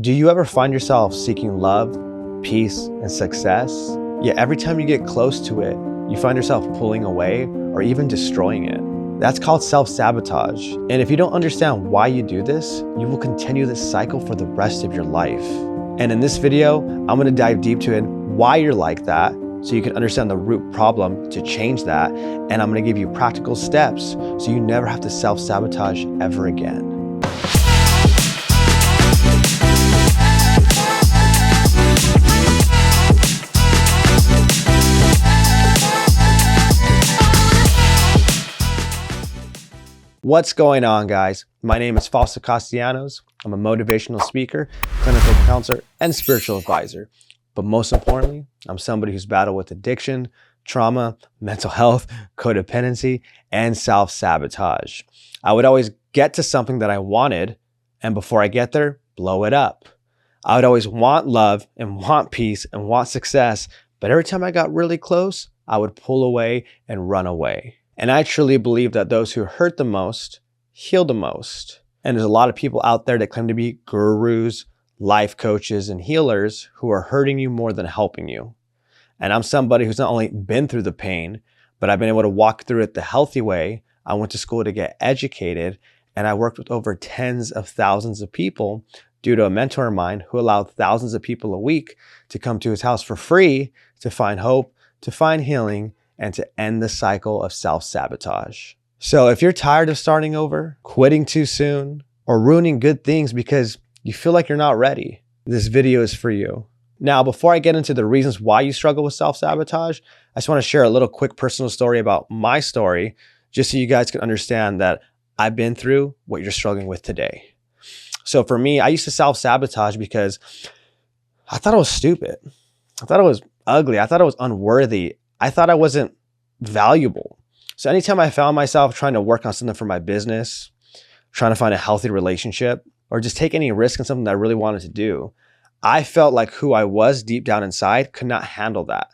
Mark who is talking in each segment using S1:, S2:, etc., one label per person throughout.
S1: Do you ever find yourself seeking love, peace, and success? Yet every time you get close to it, you find yourself pulling away or even destroying it. That's called self-sabotage. And if you don't understand why you do this, you will continue this cycle for the rest of your life. And in this video, I'm gonna dive deep to why you're like that, so you can understand the root problem to change that. And I'm gonna give you practical steps so you never have to self-sabotage ever again. What's going on, guys? My name is Fausto Castellanos. I'm a motivational speaker, clinical counselor, and spiritual advisor. But most importantly, I'm somebody who's battled with addiction, trauma, mental health, codependency, and self-sabotage. I would always get to something that I wanted, and before I get there, blow it up. I would always want love and want peace and want success, but every time I got really close, I would pull away and run away. And I truly believe that those who hurt the most heal the most. And there's a lot of people out there that claim to be gurus, life coaches, and healers who are hurting you more than helping you. And I'm somebody who's not only been through the pain, but I've been able to walk through it the healthy way. I went to school to get educated, and I worked with over tens of thousands of people due to a mentor of mine who allowed thousands of people a week to come to his house for free to find hope, to find healing, and to end the cycle of self-sabotage. So if you're tired of starting over, quitting too soon, or ruining good things because you feel like you're not ready, this video is for you. Now, before I get into the reasons why you struggle with self-sabotage, I just want to share a little quick personal story about my story, just so you guys can understand that I've been through what you're struggling with today. So for me, I used to self-sabotage because I thought I was stupid. I thought I was ugly. I thought I was unworthy. I thought I wasn't valuable. So anytime I found myself trying to work on something for my business, trying to find a healthy relationship, or just take any risk in something that I really wanted to do, I felt like who I was deep down inside could not handle that.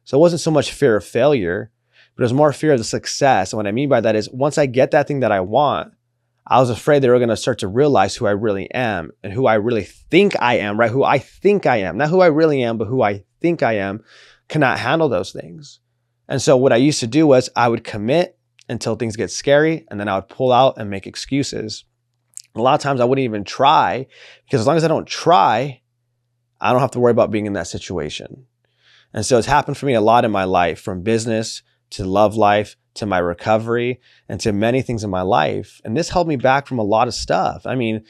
S1: So it wasn't so much fear of failure, but it was more fear of the success. And what I mean by that is once I get that thing that I want, I was afraid they were going to start to realize who I really am and who I really think I am, right? Who I think I am, not who I really am, but who I think I am, cannot handle those things. And so what I used to do was I would commit until things get scary, and then I would pull out and make excuses. A lot of times I wouldn't even try, because as long as I don't try, I don't have to worry about being in that situation. And so it's happened for me a lot in my life, from business to love life to my recovery and to many things in my life. And this held me back from a lot of stuff. I mean,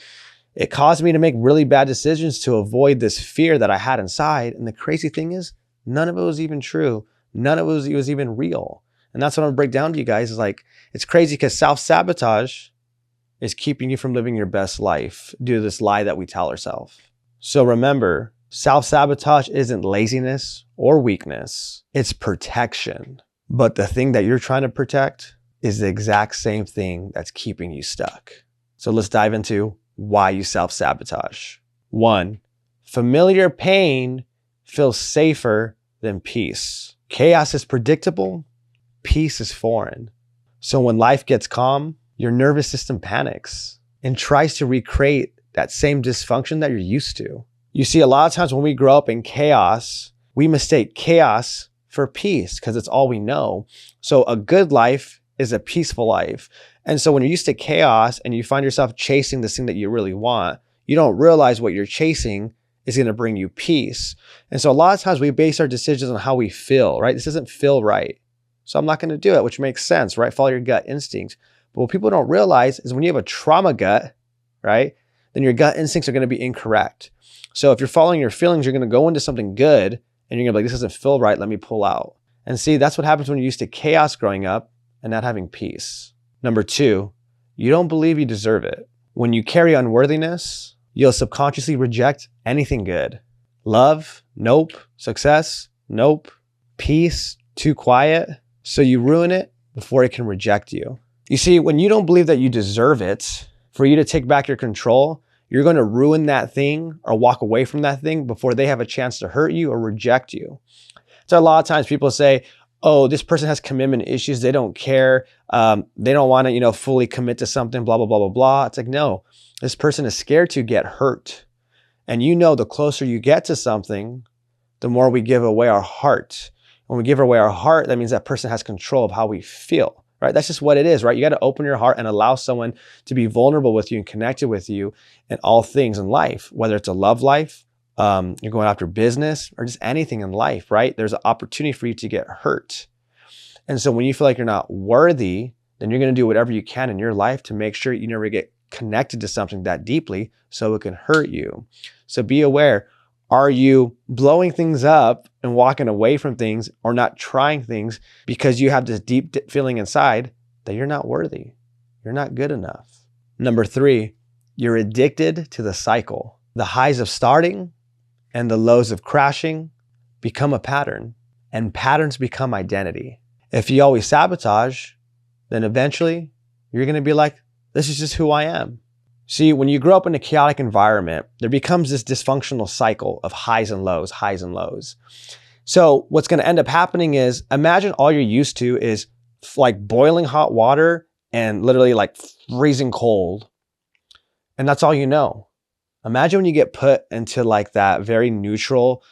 S1: it caused me to make really bad decisions to avoid this fear that I had inside. And the crazy thing is, none of it was even true. None of it was even real. And that's what I'm gonna break down to you guys, is like, it's crazy because self-sabotage is keeping you from living your best life due to this lie that we tell ourselves. So remember, self-sabotage isn't laziness or weakness, it's protection. But the thing that you're trying to protect is the exact same thing that's keeping you stuck. So let's dive into why you self-sabotage. 1, familiar pain feels safer than peace. Chaos is predictable, peace is foreign. So when life gets calm, your nervous system panics and tries to recreate that same dysfunction that you're used to. You see, a lot of times when we grow up in chaos, we mistake chaos for peace because it's all we know. So a good life is a peaceful life. And so when you're used to chaos and you find yourself chasing this thing that you really want, you don't realize what you're chasing is going to bring you peace. And so a lot of times we base our decisions on how we feel, right? This doesn't feel right, so I'm not going to do it, which makes sense, right? Follow your gut instincts. But what people don't realize is when you have a trauma gut, right, then your gut instincts are going to be incorrect. So if you're following your feelings, you're going to go into something good and you're going to be like, this doesn't feel right, let me pull out. And see, that's what happens when you're used to chaos growing up and not having peace. Number 2, you don't believe you deserve it. When you carry unworthiness, you'll subconsciously reject anything good. Love, nope. Success, nope. Peace, too quiet. So you ruin it before it can reject you. You see, when you don't believe that you deserve it, for you to take back your control, you're going to ruin that thing or walk away from that thing before they have a chance to hurt you or reject you. So a lot of times people say, oh, this person has commitment issues. They don't care. They don't want to, fully commit to something, blah, blah, blah, blah, blah. It's like, no, this person is scared to get hurt. And you know, the closer you get to something, the more we give away our heart. When we give away our heart, that means that person has control of how we feel, right? That's just what it is, right? You got to open your heart and allow someone to be vulnerable with you and connected with you in all things in life, whether it's a love life, you're going after business, or just anything in life, right? There's an opportunity for you to get hurt. And so when you feel like you're not worthy, then you're going to do whatever you can in your life to make sure you never get connected to something that deeply so it can hurt you. So be aware. Are you blowing things up and walking away from things or not trying things because you have this deep feeling inside that you're not worthy? You're not good enough. Number 3, you're addicted to the cycle. The highs of starting and the lows of crashing become a pattern, and patterns become identity. If you always sabotage, then eventually you're going to be like, this is just who I am. See, when you grow up in a chaotic environment, there becomes this dysfunctional cycle of highs and lows, highs and lows. So what's going to end up happening is, imagine all you're used to is like boiling hot water and literally like freezing cold. And that's all you know. Imagine when you get put into like that very neutral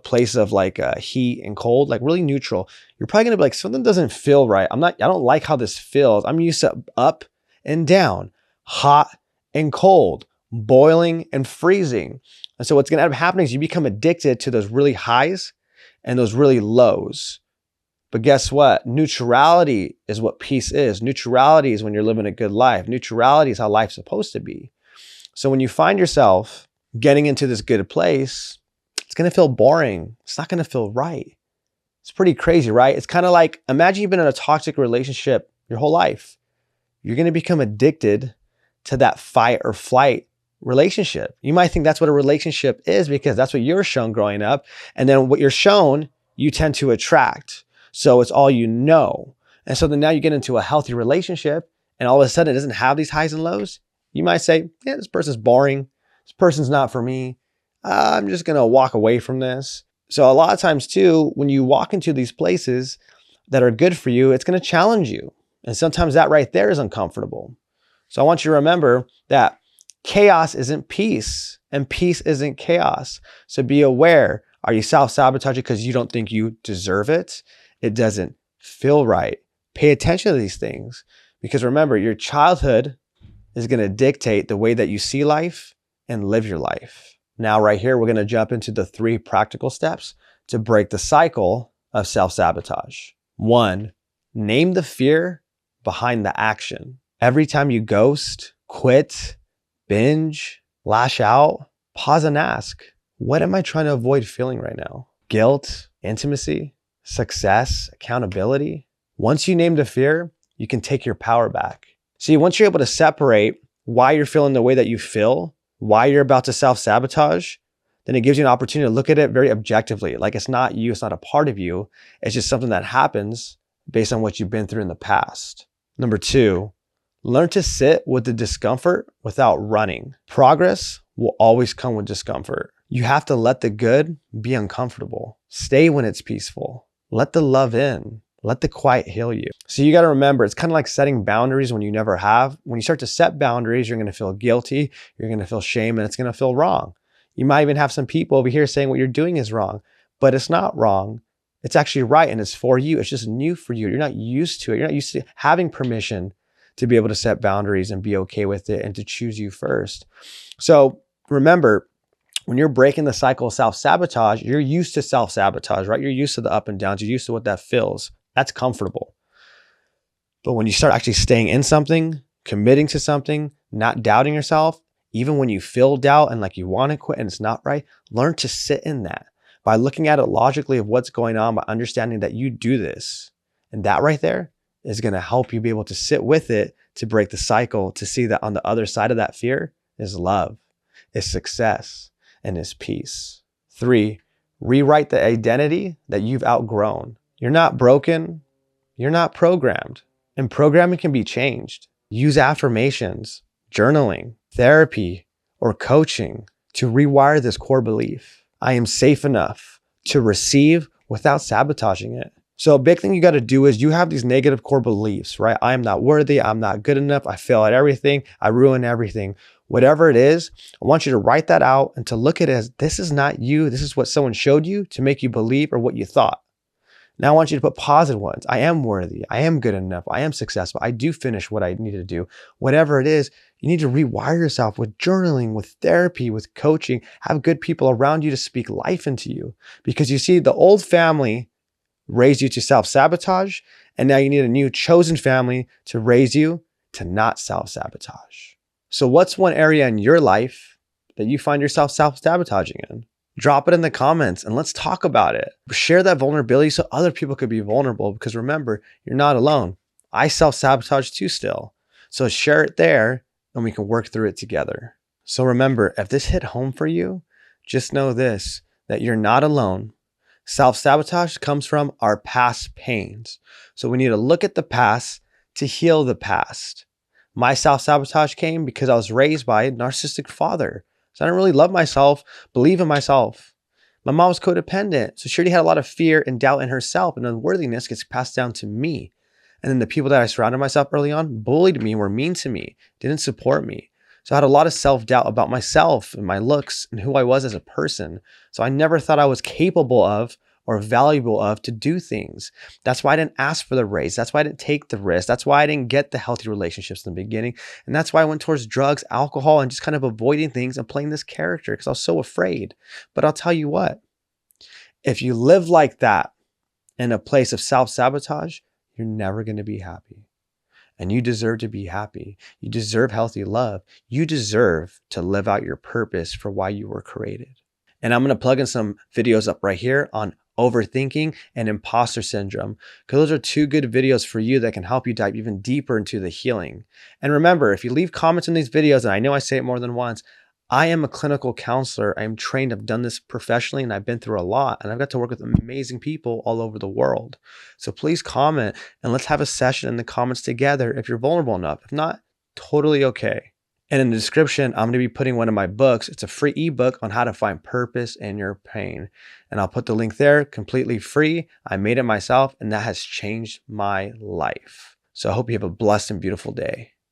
S1: place of like heat and cold, like really neutral. You're probably going to be like, something doesn't feel right. I don't like how this feels. I'm used to up and down, hot and cold, boiling and freezing. And so what's going to end up happening is you become addicted to those really highs and those really lows. But guess what? Neutrality is what peace is. Neutrality is when you're living a good life. Neutrality is how life's supposed to be. So when you find yourself getting into this good place, it's going to feel boring. It's not going to feel right. It's pretty crazy, right? It's kind of like, imagine you've been in a toxic relationship your whole life. You're going to become addicted to that fight or flight relationship. You might think that's what a relationship is because that's what you're shown growing up. And then what you're shown, you tend to attract. So it's all you know. And so then now you get into a healthy relationship and all of a sudden it doesn't have these highs and lows. You might say, yeah, this person's boring. This person's not for me. I'm just going to walk away from this. So a lot of times too, when you walk into these places that are good for you, it's going to challenge you. And sometimes that right there is uncomfortable. So I want you to remember that chaos isn't peace and peace isn't chaos. So be aware. Are you self-sabotaging because you don't think you deserve it? It doesn't feel right. Pay attention to these things because remember, your childhood is going to dictate the way that you see life and live your life. Now, right here, we're going to jump into the 3 practical steps to break the cycle of self-sabotage. 1, name the fear behind the action. Every time you ghost, quit, binge, lash out, pause and ask, what am I trying to avoid feeling right now? Guilt, intimacy, success, accountability. Once you name the fear, you can take your power back. See, once you're able to separate why you're feeling the way that you feel, why you're about to self-sabotage, then it gives you an opportunity to look at it very objectively. Like it's not you, it's not a part of you. It's just something that happens based on what you've been through in the past. Number 2, learn to sit with the discomfort without running. Progress will always come with discomfort. You have to let the good be uncomfortable. Stay when it's peaceful. Let the love in. Let the quiet heal you. So you got to remember, it's kind of like setting boundaries when you never have. When you start to set boundaries, you're going to feel guilty. You're going to feel shame and it's going to feel wrong. You might even have some people over here saying what you're doing is wrong, but it's not wrong. It's actually right and it's for you. It's just new for you. You're not used to it. You're not used to having permission to be able to set boundaries and be okay with it and to choose you first. So remember, when you're breaking the cycle of self-sabotage, you're used to self-sabotage, right? You're used to the up and downs. You're used to what that feels. That's comfortable. But when you start actually staying in something, committing to something, not doubting yourself, even when you feel doubt and like you want to quit and it's not right, learn to sit in that by looking at it logically of what's going on, by understanding that you do this. And that right there is going to help you be able to sit with it to break the cycle, to see that on the other side of that fear is love, is success, and is peace. 3, rewrite the identity that you've outgrown. You're not broken. You're not programmed. And programming can be changed. Use affirmations, journaling, therapy, or coaching to rewire this core belief. I am safe enough to receive without sabotaging it. So a big thing you got to do is you have these negative core beliefs, right? I am not worthy. I'm not good enough. I fail at everything. I ruin everything. Whatever it is, I want you to write that out and to look at it as this is not you. This is what someone showed you to make you believe or what you thought. Now I want you to put positive ones. I am worthy. I am good enough. I am successful. I do finish what I need to do. Whatever it is, you need to rewire yourself with journaling, with therapy, with coaching. Have good people around you to speak life into you. Because you see, the old family raised you to self-sabotage, and now you need a new chosen family to raise you to not self-sabotage. So what's one area in your life that you find yourself self-sabotaging in? Drop it in the comments and let's talk about it. Share that vulnerability so other people could be vulnerable, because remember, you're not alone. I self-sabotage too still. So share it there and we can work through it together. So remember, if this hit home for you, just know this, that you're not alone. Self-sabotage comes from our past pains. So we need to look at the past to heal the past. My self-sabotage came because I was raised by a narcissistic father. So I didn't really love myself, believe in myself. My mom was codependent. So she already had a lot of fear and doubt in herself, and unworthiness gets passed down to me. And then the people that I surrounded myself early on bullied me, were mean to me, didn't support me. So I had a lot of self-doubt about myself and my looks and who I was as a person. So I never thought I was capable of or valuable of to do things. That's why I didn't ask for the raise. That's why I didn't take the risk. That's why I didn't get the healthy relationships in the beginning. And that's why I went towards drugs, alcohol, and just kind of avoiding things and playing this character because I was so afraid. But I'll tell you what, if you live like that in a place of self-sabotage, you're never going to be happy. And you deserve to be happy. You deserve healthy love. You deserve to live out your purpose for why you were created. And I'm going to plug in some videos up right here on overthinking and imposter syndrome, because those are two good videos for you that can help you dive even deeper into the healing. And remember, if you leave comments in these videos, and I know I say it more than once, I am a clinical counselor. I am trained. I've done this professionally and I've been through a lot, and I've got to work with amazing people all over the world. So please comment and let's have a session in the comments together if you're vulnerable enough. If not, totally okay. And in the description, I'm going to be putting one of my books. It's a free ebook on how to find purpose in your pain. And I'll put the link there, completely free. I made it myself, and that has changed my life. So I hope you have a blessed and beautiful day.